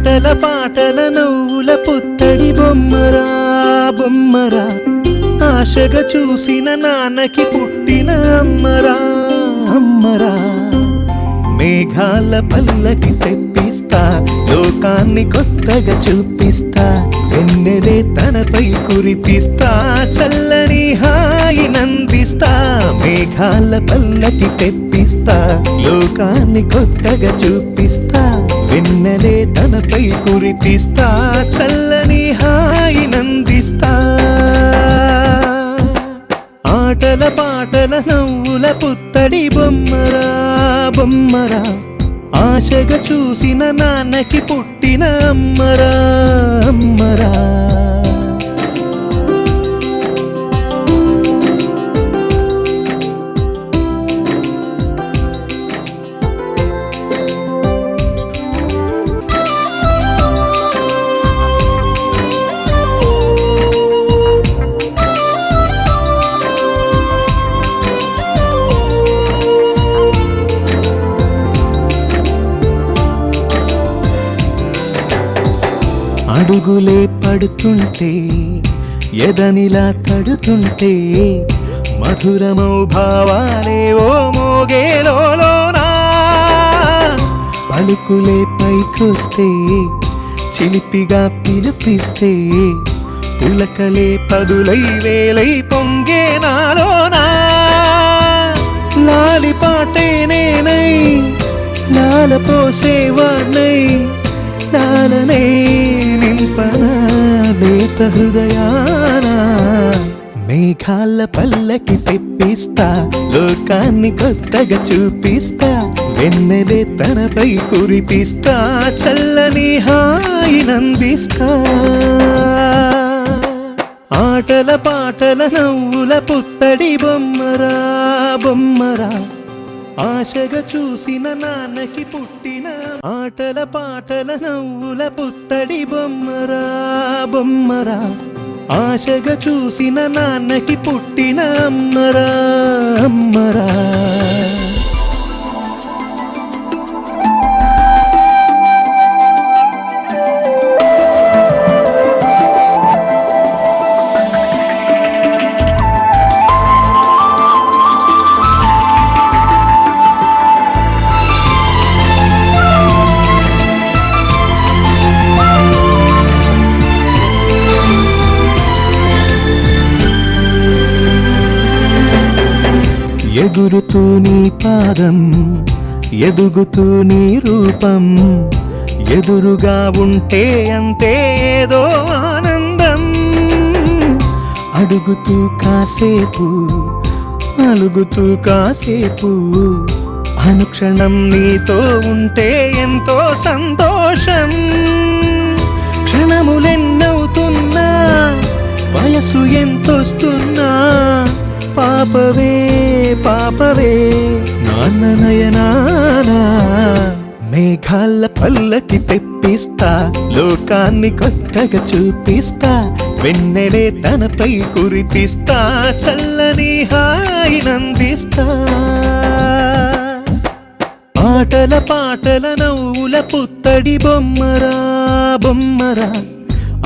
ఆటల పాటల నవ్వుల పుత్తడి బొమ్మరా బొమ్మరా, ఆశగా చూసిన నాన్నకి పుట్టిన అమ్మరా అమ్మరా. మేఘాల పల్లకి తెప్పిస్తా, లోకాన్ని కొత్తగా చూపిస్తా, వెన్నెలే తనపై కురిపిస్తా, చల్లని హాయి నందిస్తా. మేఘాల పల్లకి తెప్పిస్తా, లోకాన్ని కొత్తగా చూపిస్తా, వెన్నెలే తనపై కురిపిస్తా, చల్లని హాయి నందిస్తా. ఆటల పాటల నవ్వుల పుత్తడి బొమ్మరా బొమ్మరా, ఆశగా చూసిన నాన్నకి పుట్టిన అమ్మరా అమ్మరా. అడుగులే పడుతుంటే ఎదనిలా తడుతుంటే, మధురమౌ భావాలే ఓ మోగేలోనా. పలుకులే పైకొస్తే చిలిపిగా పిలిపిస్తే, పులకలే పదులై వేలై పొంగే నాలోనా. లాలి పాటే నేనై లాల పోసేవాణ్ణై, లాలనే నింపనా లేత హృదయానా. మేఘాల పల్లకి తెప్పిస్తా, లోకాన్ని కొత్తగా చూపిస్తా, వెన్నెలే తనపై కురిపిస్తా, చల్లని హాయి నందిస్తా. ఆటల పాటల నవ్వుల పుత్తడి బొమ్మరా బొమ్మరా, ఆశగా చూసిన నాన్నకి పుట్టిన. ఆటల పాటల నవ్వుల పుత్తడి బొమ్మరా బొమ్మరా, ఆశగా చూసిన నాన్నకి పుట్టిన అమ్మరా అమ్మరా. ఎగురుతూ నీ పాదం, ఎదుగుతూ నీ రూపం, ఎదురుగా ఉంటే అంతే ఏదో ఆనందం. అడుగుతూ కాసేపు, అలుగుతూ కాసేపు, అనుక్షణం నీతో ఉంటే ఎంతో సంతోషం. క్షణములెన్నవుతున్నా, వయసు ఎంతొస్తున్నా, పాపవే పాపవే నాన్న నయనానా. మేఘాల పల్లకి తెప్పిస్తా, లోకాన్ని కొత్తగా చూపిస్తా, వెన్నెలే తనపై కురిపిస్తా, చల్లని హాయి నందిస్తా. ఆటల పాటల నవ్వుల పుత్తడి బొమ్మరా బొమ్మరా,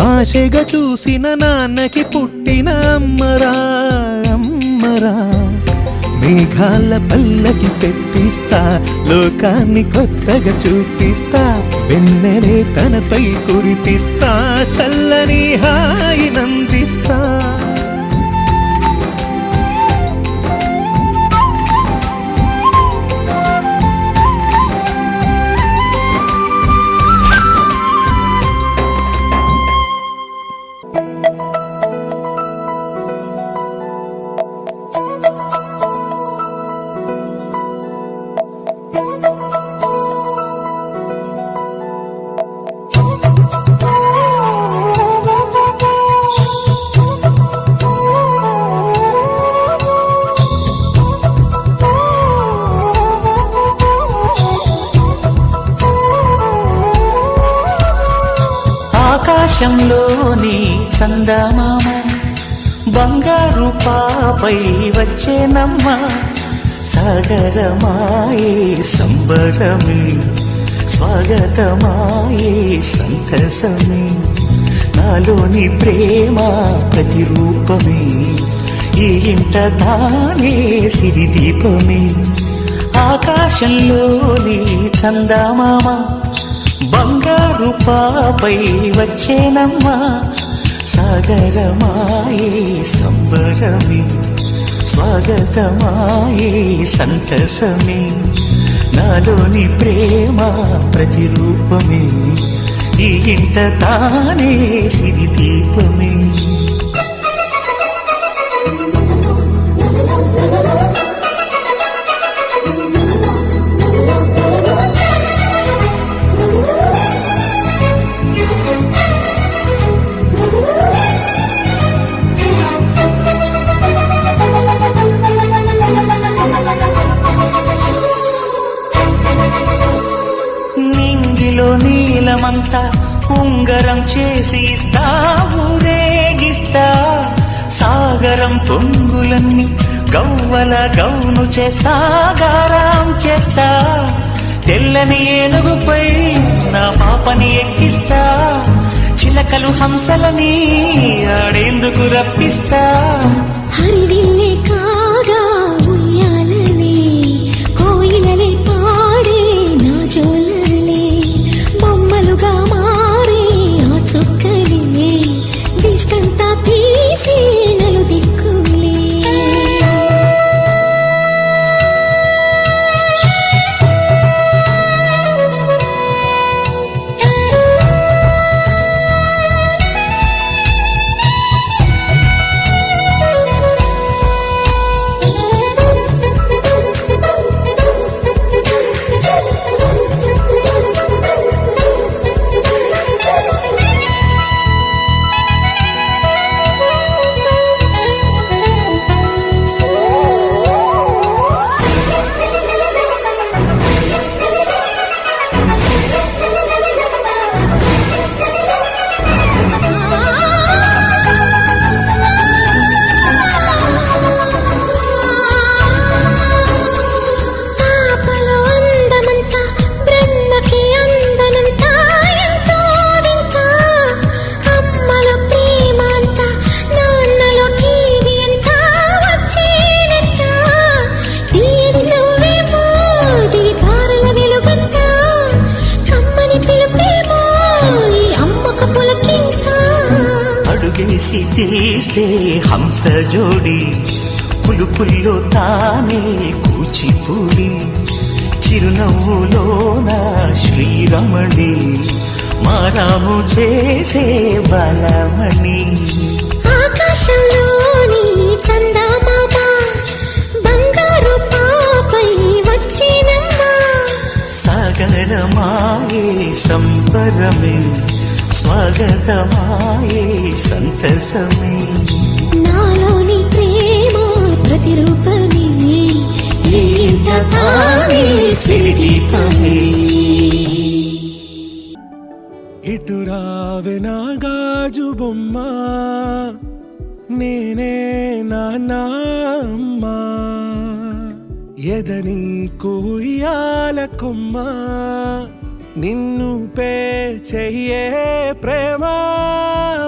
ఆశగా చూసిన నాన్నకి పుట్టిన అమ్మరా అమ్మరా. మేఘాల పల్లకి తెప్పిస్తా, లోకాన్ని కొత్తగా చూపిస్తా, వెన్నెలే తనపై కురిపిస్తా, చల్లని హాయి నందిస్తా. ఆకాశంలోని చందమామ బంగారు పాపై వచ్చేనమ్మ, సాగరమాయే సంబరమే స్వాగతమాయే సంతసమే నాలోని ప్రేమ ప్రతిరూపమే ఈ ఇంట తానే సిరిదీపమే ఆకాశంలోని చందమామ బంగారు పాపై వచ్చేనమ్మా సాగరమాయే సంబరమే స్వాగతమాయే సంతసమే నాలోని ప్రేమ ప్రతిరూపమే ఈ ఇంట తానే సిరిదీపమే నింగిలో నీలమంతా ఉంగరం చేసి ఇస్తా ఊరేగిస్తా సాగరం పొంగులన్నీ గవ్వల గౌను చేస్తా గారాం చేస్తా తెల్లని ఏనుగుపై నా పాపని ఎక్కిస్తా చిలకలు హంసలని ఆడేందుకు రప్పిస్తా హరివిల్లే కాగా ఉయ్యాలలే కోయిలలే పాడే నా జోలలే బొమ్మలుగా మారే ఆ చుక్కలే దిష్టంతా తీసి నలు దిక్కులే అడుగేసి తీస్తే హంస జోడి పులుపుల్లో తానే కూచిపూడి చిరునవ్వులోన శ్రీరమణి మారాము చేసే బలమణి ఆకాశంలోని చందమామ బంగారు పాపై వచ్చినమ్మా సాగరమాయే సంబరమే స్వాగతమాయే సంతసమే నాలోని ప్రేమ ప్రతిరూపమే ఈ ఇంట తానే సిరిదీపమే ఇటు రావే నా గాజు బొమ్మ నేనే నాన్న అమ్మ ఎదని కూయాల కొమ్మ నిన్ను పే చెయ్యే ప్రేమ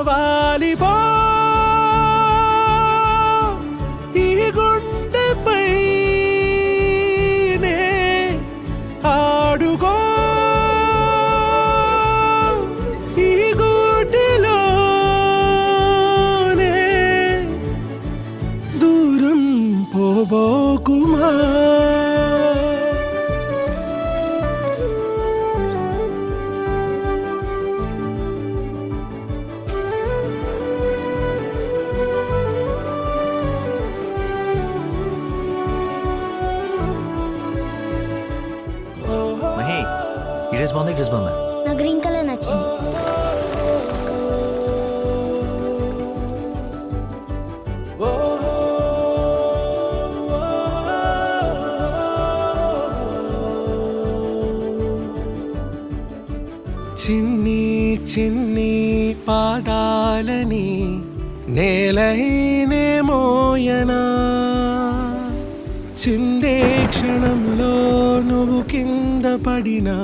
వాలిపో ఈ గుండెపై నే ఆడుకో ఈ గూటిలోనే దూరం పోబోకుమా ఈ డ్రెస్ బాగుంది, డ్రెస్ బాగుందా? నా గ్రీన్ కలర్ నచ్చింది. చిన్ని చిన్ని పాదాలని నేలైనే మోయనా చిందే క్షణంలో నువ్వు కింద పడినా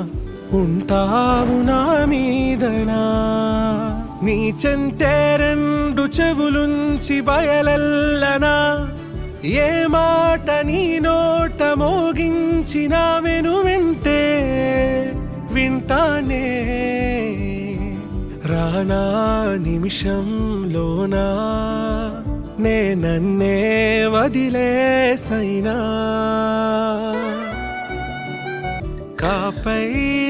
ఉంటావు నా మీదనా నీ చెంతే రెండు చెవులుంచి బయలెల్లనా ఏ మాట నీ నోట మోగించిన వెను వింటే వింటానే రానా నిమిషంలోనా నే నన్నే వదిలేసైనా కాపై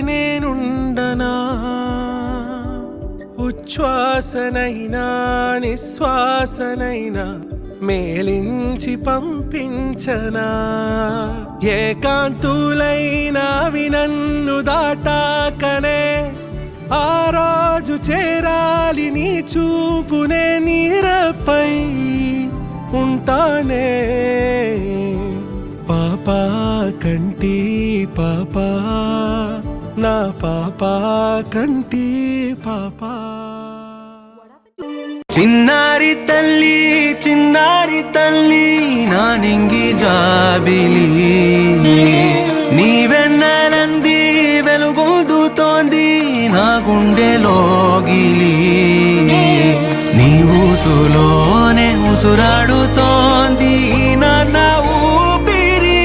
నేనుండనా ఉచ్ఛ్వాసనైనా నిశ్వాసనైనా మేలించి పంపించనా ఏకాంతులైనవి నన్ను దాటాకనే ఆ రోజు చేరాలి నీ చూపునే నీరపై ఉంటానే పాపా కంటి పాపా నా పాపా కంటి పాపా చిన్నారి తల్లి నా నింగి జాబిలి నీవెన్నెలంది వెలుగొందుతోంది నా గుండెలోగిలి నీ ఊసులోనే ఉసురాడుతోంది నా ఊపిరి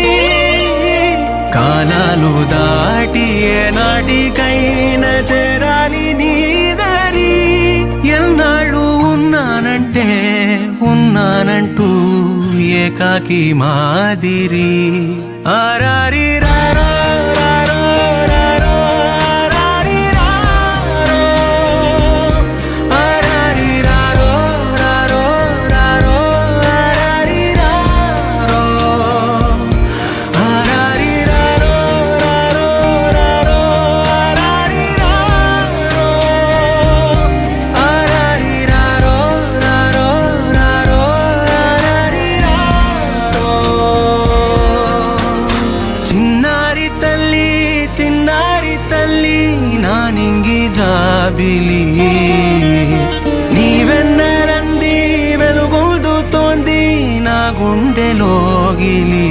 కాలాలు దాటి ఏనాటికైనా చేరాలి నీ దరి ఎన్నాళ్ళు ఉన్నానంటూ ఏకాకి మాదిరి ఆరారి రారో రారో రారో ఆరారి రారో ఆరారి రారో రారో రారో ఆరారి రారో ఆరారి రారో రారో రారో ఆరారి రారో ఆరారి రారో రారో రారో ఆరారి రారో చిన్నారి తల్లి నా నింగి జాబిలి నీవెన్నెలంది వెలుగొందుతోంది నా గుండెలోగిలి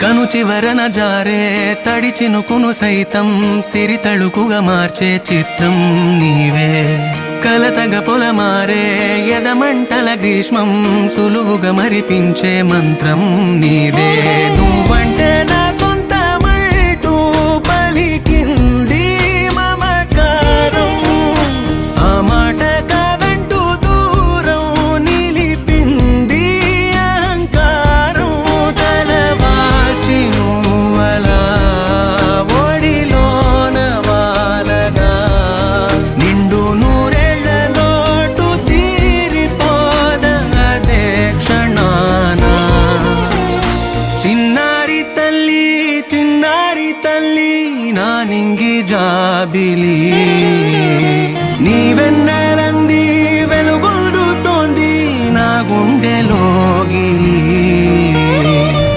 కను చివరన జారే తడి చినుకును సైతం సిరి తళుకుగా మార్చే చిత్రం నీవే కలతగ పొలమారే ఎదమంటల గ్రీష్మం సులువుగా మరిపించే మంత్రం నీదే నువ్వంటే నా సొంతమంటూ పలికింది మమకారం ఆ మాట కాదంటూ దూరం నిలిపింది అహంకారం తలవాల్చి నువ్వలా ఒడిలోన వాలగా నిండు నూరేళ్ల లోటు తీరిపోదదే క్షణాన చిన్నారి తల్లి నా నింగి జాబిలి నీవెన్నెలంది వెలుగొందుతోంది నా గుండెలోగిలి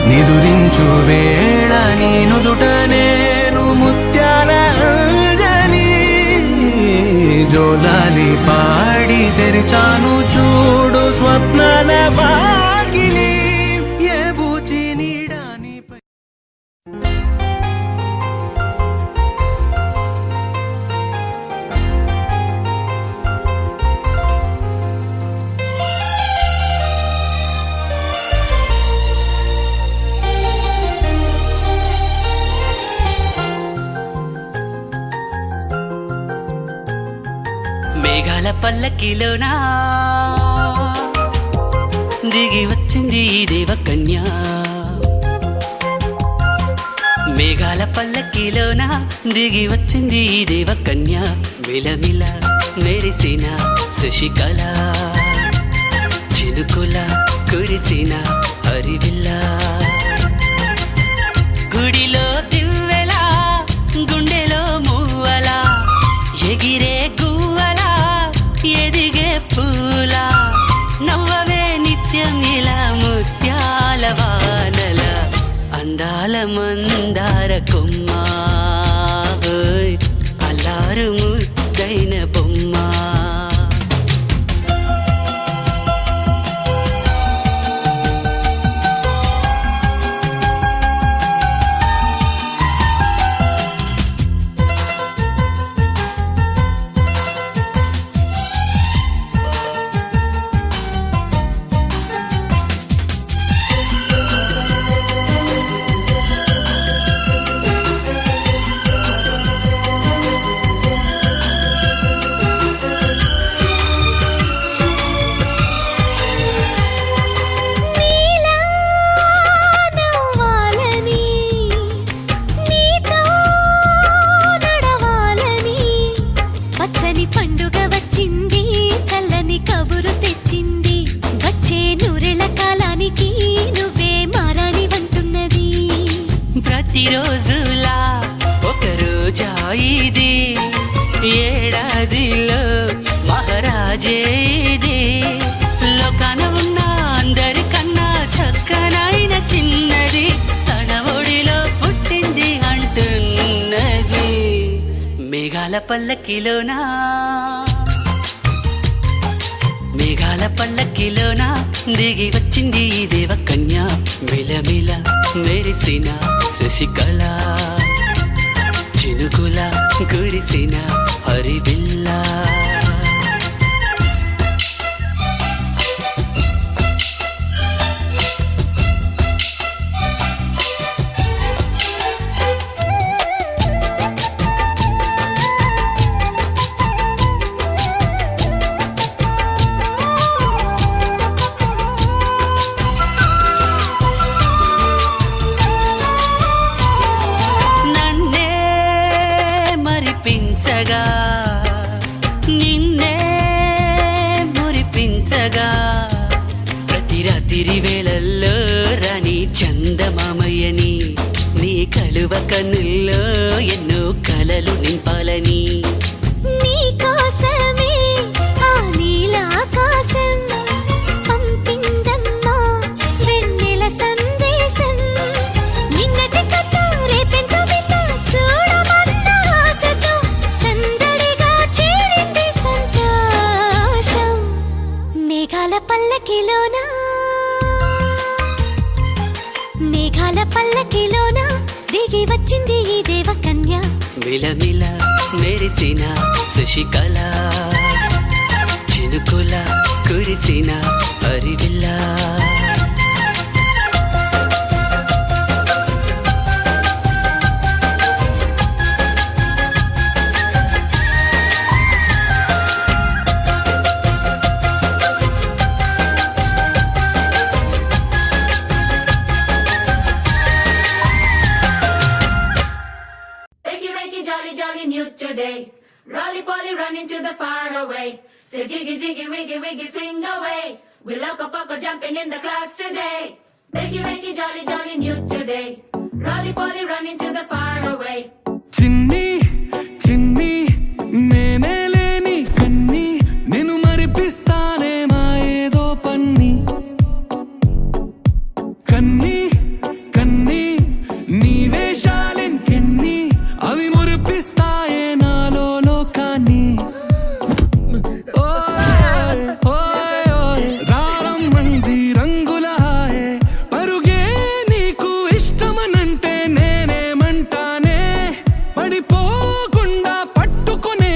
నిదురించు వేళ నీ నుదుట నేను ముత్యాల అంజలి జోలాలి పాడి తెరిచాను చూడు స్వప్నాల వాకిలి ఏ బూచి నీడానిపై మేఘాల పల్లకిలోనా దిగి వచ్చింది ఈ దేవకన్య మేఘాల పల్లకిలోన దిగి వచ్చింది ఈ దేవకన్య మిలమిల మెరిసిన శశికళ చినుకుల కురిసిన హరివిల్ల గుడిలో దివ్వెలా గుండె ఇది ఏడాదిలో మహారాజే ఇది లోకాన ఉన్న అందరికన్నా చక్కనైన చిన్నది తన ఒడిలో పుట్టింది అంటున్నది మేఘాల పల్లకిలోనా మేఘాల పల్లకిలోన దిగి వచ్చింది ఈ దేవకన్య మిలమిల మెరిసిన శశికళ చినుకుల కురిసిన హరివిల్లా మరిపించగా నిన్నే మురిపించగా ప్రతి రాత్రి వేళల్లో రాణి చందమామయ్యని నీ కలువ కన్నుల్లో ఎన్నో కలలు నింపాలని నీకోసమే ఆ నీలాకాశం పంపిందమ్మా వెన్నెల సందేశం నిన్నటి కథ రేపెంతో వింత చూడమన్న ఆశతో సందడిగా చేరింది సంతోషం మేఘాల పల్లకిలోనా మేఘాల పల్లకిలోనా దిగి వచ్చింది ఈ దేవకన్య మిలమిల మెరిసిన శశికళ చినుకుల కురిసిన హరివిల్లా Wakey, wakey, jolly, jolly, new today. Rolly poly, running to the far away. Say jiggy, jiggy, wiggy, wiggy, sing away. We loco poco jumping in the clouds today. Wakey, wakey, jolly, jolly, new today. Rolly poly, running to the far away. చిన్ని చిన్ని నేనే లేని కన్ని నేను మరిపిస్తానే మా ఏదో పన్ని కన్ని కన్ని నీ వేషాలెన్కెన్ని అవి మురిపిస్తాయే నాలో లోకాన్ని ఓయ్ ఓయ్ ఓయ్ రారం మంది రంగులాయే పరుగే నీకు ఇష్టమనంటే నేనేమంటానే పడిపోకుండా పట్టుకునే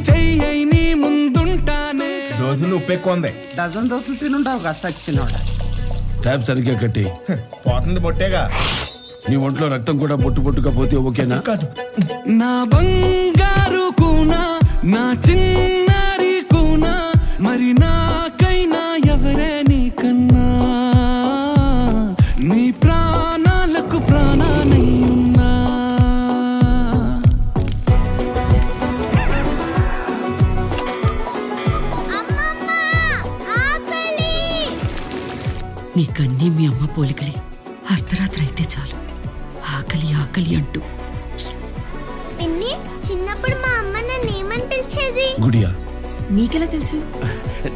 చెయ్యై నీ ముందుంటానే దోశలు ఉప్పు ఎక్కువ ఉంది. డజన్ దోశలు తినుంటావు కదా సచ్చినోడ. ట్యాబ్ సరిగ్గా కట్టి పోతుంది బొట్టేగా. నీ ఒంట్లో రక్తం కూడా బొట్టు బొట్టుగా పోతే ఓకేనా? కాదు. నా బంగారు కూనా నా చిన్నారి కూనా మరి నాకైనా ఎవరే నీకన్నా నీ ప్రాణాలకు ప్రాణానై ఉన్నా నీకన్నీ మీ అమ్మ పోలికలే. అర్ధరాత్రి అయితే చాలు ఆకలి ఆకలి అంటూ. పిన్ని చిన్నప్పుడు మా అమ్మ నన్ను ఏమని పిలిచేది గుడియా నీకెలా తెలుసు?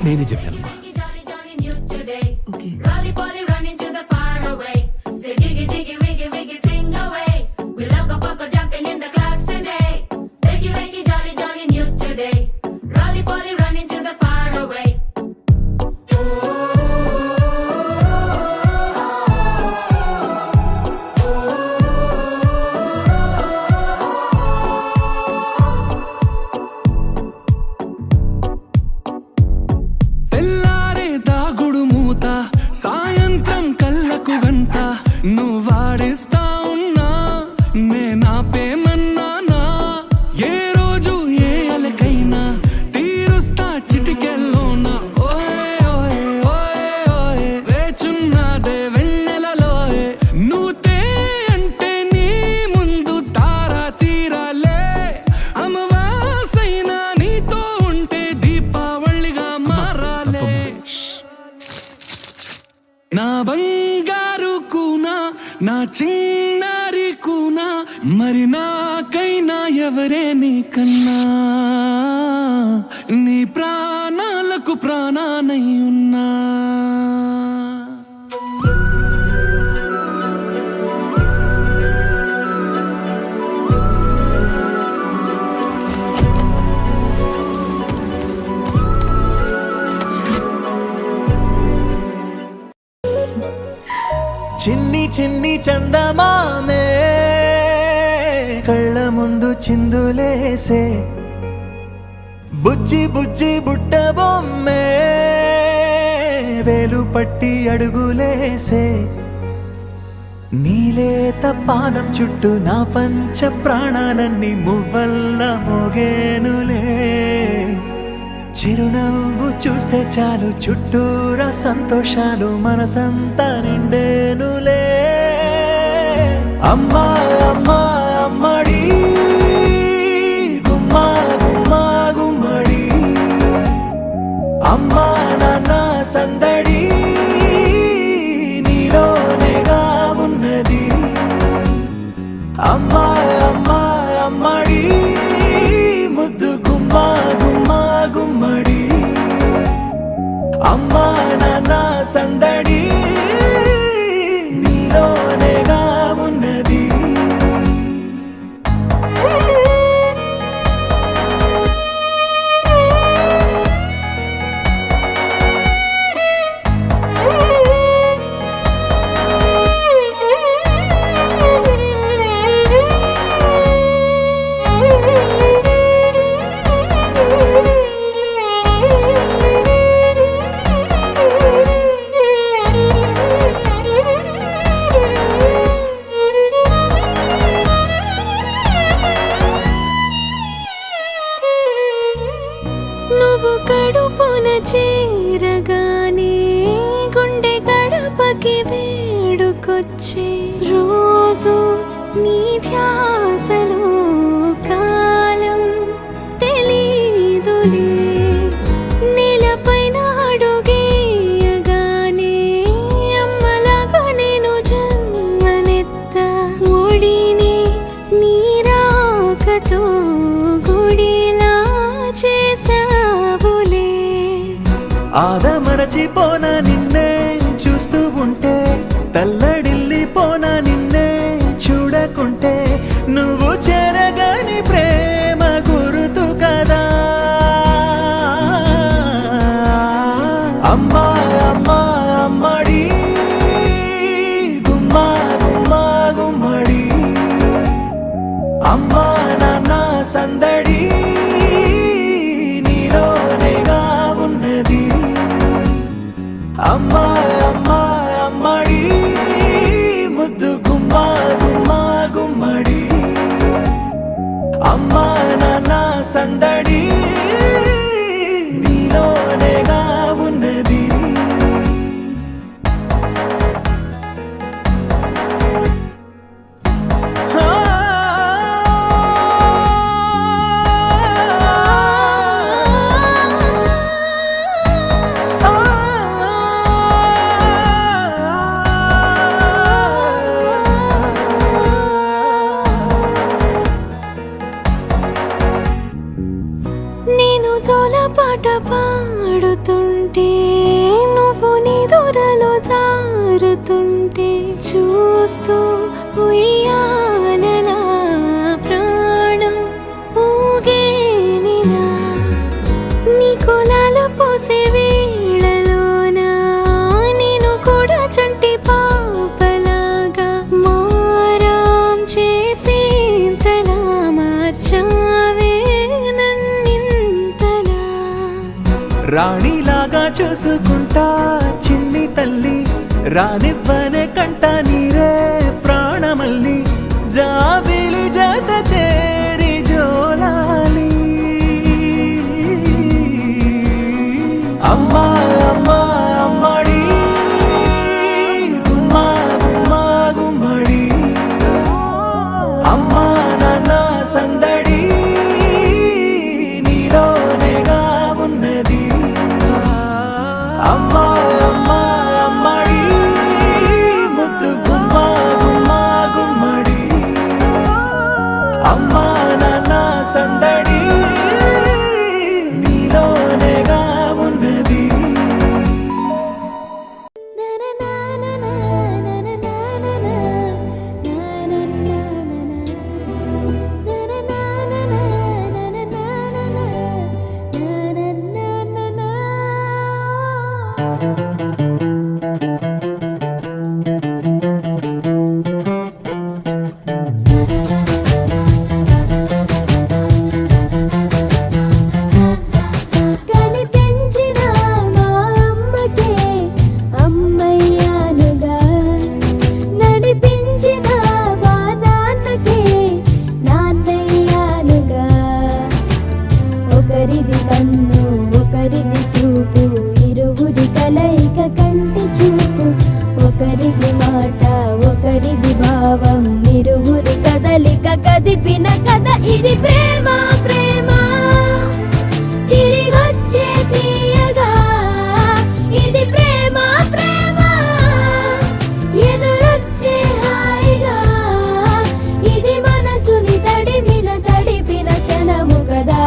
నేనే చెప్పాను. Wakey, jolly, jolly, new today. Okay. Rolly poly, running to the far away. Say jiggy, jiggy, wiggy, wiggy, sing away. We loco poco jumping in the clouds today. Wakey, wakey, jolly, jolly, new today. Rolly poly, running to the far away. తెల్లారే దాగుడు మూత సాయంత్రం కళ్ళకు గంట నువ్వు వాడిస్తా ఉన్నా నేనాపేమన్నానా ఏ రోజు ఏ అలకైనా తీరుస్తా చిటికెల్లోనా ఓయే ఓయే ఓయే ఓయే వేచున్నదే వెన్నెలలోయే నువ్వుతే అంటే నీ ముందు తారా తీరాలే అమవాసైనా నీతో ఉంటే దీపావళిగా మారాలే నా బంగారు కూనా నా చిన్నారి కూనా మరి నాకైనా ఎవరే ఎవరే నీకన్నా నీ ప్రాణాలకు ప్రాణానై ఉన్నా చిన్ని చిన్ని చందమామే కళ్ళ ముందు చిందులేసే బుజ్జి బుజ్జి బుట్ట బొమ్మే వేలు పట్టి అడుగులేసే నీలేత పానం చుట్టూ నా పంచ ప్రాణాలన్నీ మువ్వల్ల మోగేనులే చిరునవ్వు చూస్తే చాలు చుట్టూరా సంతోషాలు మనసంతా నిండేనులే అమ్మా అమ్మా అమ్మడి గుమ్మా గుమ్మా గుమ్మడి అమ్మా నాన్న సందడి నీలోనేగా ఉన్నది అమ్మా అమ్మా అమ్మడి ముద్దు గుమ్మా గుమ్మా గుమ్మడి అమ్మా నాన్న సందడి నీలోనేగా ఉన్నది నువ్వు కడుపున చేరగానే గుండె గడపకి వేడుకొచ్చే రోజు నీ ధ్యాసలో కాలం తెలీదులే నేలపైన అడుగేయగానే అమ్మలాగా నేను జన్మనెత్త ఒడిని నీరాకతో గుడిలా చేసావులే ఆదమరచిపోన నిన్నే చూస్తూ ఉంటే తల్లడిల్లిపోన నిన్నే చూడకుంటే నువ్వు చెరగని ప్రేమ గురుతు కదా అమ్మా అమ్మా అమ్మడి గుమ్మా గుమ్మా గుమ్మడి అమ్మా నాన్న సందడి నీలోనేగా ఉన్నది అమ్మా అమ్మా అమ్మడి ముద్దు గుమ్మా గుమ్మా గుమ్మడి అమ్మా నాన్న సందడి నీలోనేగా ఉన్నది నేను జోలపాట పాడుతుంటే నువ్వు నిదురలో జారుతుంటే చూస్తూ ఉయ్యాలలా ప్రాణం ఊగేనిలా నీ కులాల పోసే వేళలోన నేను కూడా చంటి పాపలాగా మారాం చేసేంతలా మార్చావే నన్నింతలా రాణిలాగా చూసుకుంటా చిన్ని తల్లి రానివ్వనే కంట నీరే ప్రాణమల్లి జాబిలి జత చేరి జోలాలి అమ్మా అమ్మా అమ్మడి గుమ్మా గుమ్మా గుమ్మడి అమ్మా నాన్న సందడి నీలోనేగా ఉన్నది అమ్మా అమ్మా అమ్మడి ముద్దు గుమ్మా గుమ్మా గుమ్మడి సందడి నీలోనేగా ఉన్నది కనిపించిన మా అమ్మకే అమ్మయ్యానుగా, నడిపించిన మా నాన్నకే నాన్నయ్యానుగా. ఒకరిది కన్ను ఒకరిది చూపు, ఇరువురి కలయిక కంటి చూపు. ఒకరిది మాట ఒకరిది భావం, ఇరువురి కదలిక కదిపిన కథ ఇది ప్రేమ ప్రేమ. తిరిగొచ్చే తీయగా ఇది ప్రేమ ప్రేమ. ఎదురొచ్చే హాయిగా ఇది మనసుని తడిపిన క్షణము కదా.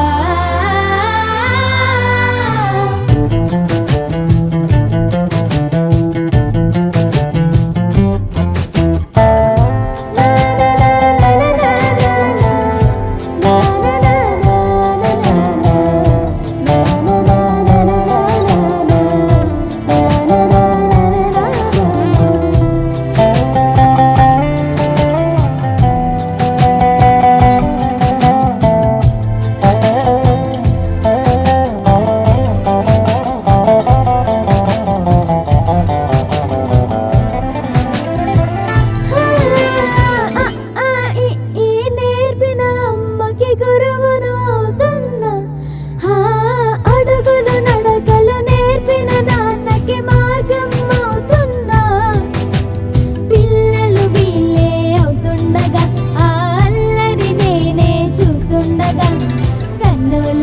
నేర్పిన అమ్మకి గురువునవుతున్నా, అడుగులు నడకలు నేర్పిన నాన్నకి మార్గం అవుతున్నా. పిల్లలు వీళ్ళే అవుతుండగా ఆ అల్లరి నేనే చూస్తుండగా, కన్నుల